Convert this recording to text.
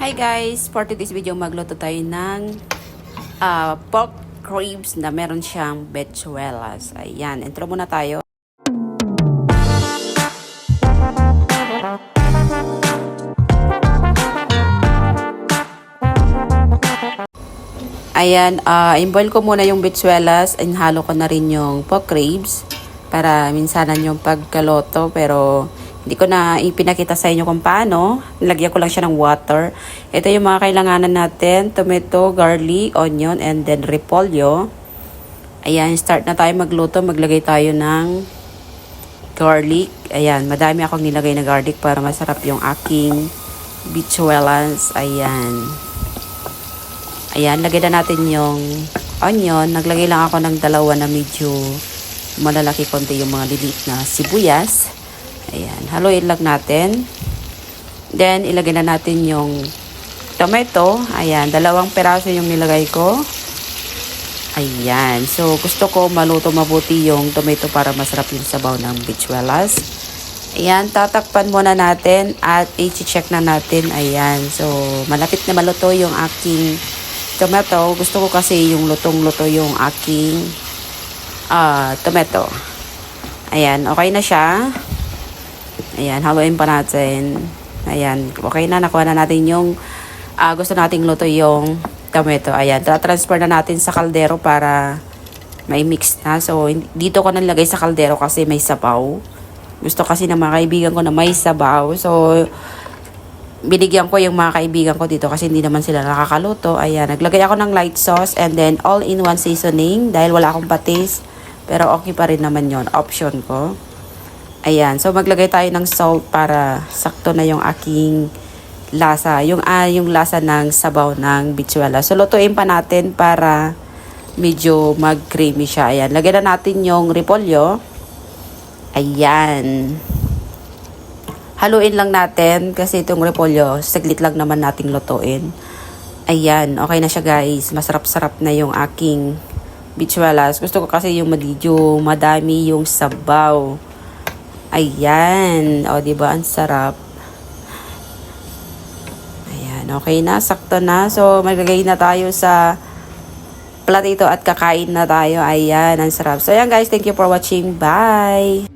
Hi guys! For today's video, magluto tayo ng pork ribs na meron siyang bechuelas. Ayan, intro muna tayo. Ayan, in-boil ko muna yung bechuelas and halo ko na rin yung pork ribs para minsanan yung pagkaloto, pero hindi ko na ipinakita sa inyo kung paano. Nilagyan ko lang siya ng water. Ito yung mga kailanganan natin. Tomato, garlic, onion, and then repolyo. Ayan, start na tayo magluto. Maglagay tayo ng garlic. Ayan, madami akong nilagay na garlic para masarap yung aking bechuelas. Ayan. Ayan, lagay na natin yung onion. Naglagay lang ako ng dalawa na medyo malalaki konti yung mga lilit na sibuyas. Ayan, haluin lang natin. Then, ilagay na natin yung tomato. Ayan, 2 peraso yung nilagay ko. Ayan, so gusto ko maluto mabuti yung tomato para masarap yung sabaw ng bechuelas. Ayan, tatakpan muna natin at i-check na natin. Ayan, so malapit na maluto yung aking tomato. Gusto ko kasi yung lutong-luto yung aking tomato. Ayan, okay na siya. Ayan, haluin pa natin. Ayan, okay na. Nakuha na natin yung gusto nating luto yung tomato. Ayan, transfer na natin sa kaldero para may mix na. So, dito ko nalagay sa kaldero kasi may sabaw. Gusto kasi ng mga kaibigan ko na may sabaw. So, binigyan ko yung mga kaibigan ko dito kasi hindi naman sila nakakaluto. Ayan, naglagay ako ng light sauce and then all-in-one seasoning dahil wala akong patis. Pero okay pa rin naman yon, option ko. Ayan, so maglagay tayo ng salt para sakto na yung aking lasa. Yung lasa ng sabaw ng bechuelas. So lutuin pa natin para medyo mag-creamy siya. Ayan, lagyan na natin yung repolyo. Ayan. Haluin lang natin kasi itong repolyo, saglit lang naman nating lutuin. Ayan, okay na siya guys. Masarap-sarap na yung aking bechuelas. Gusto ko kasi yung medyo madami yung sabaw. Ayan. O, diba? Ang sarap. Ayan. Okay na. Sakto na. So, maglagay na tayo sa platito at kakain na tayo. Ayan. Ang sarap. So, ayan guys. Thank you for watching. Bye!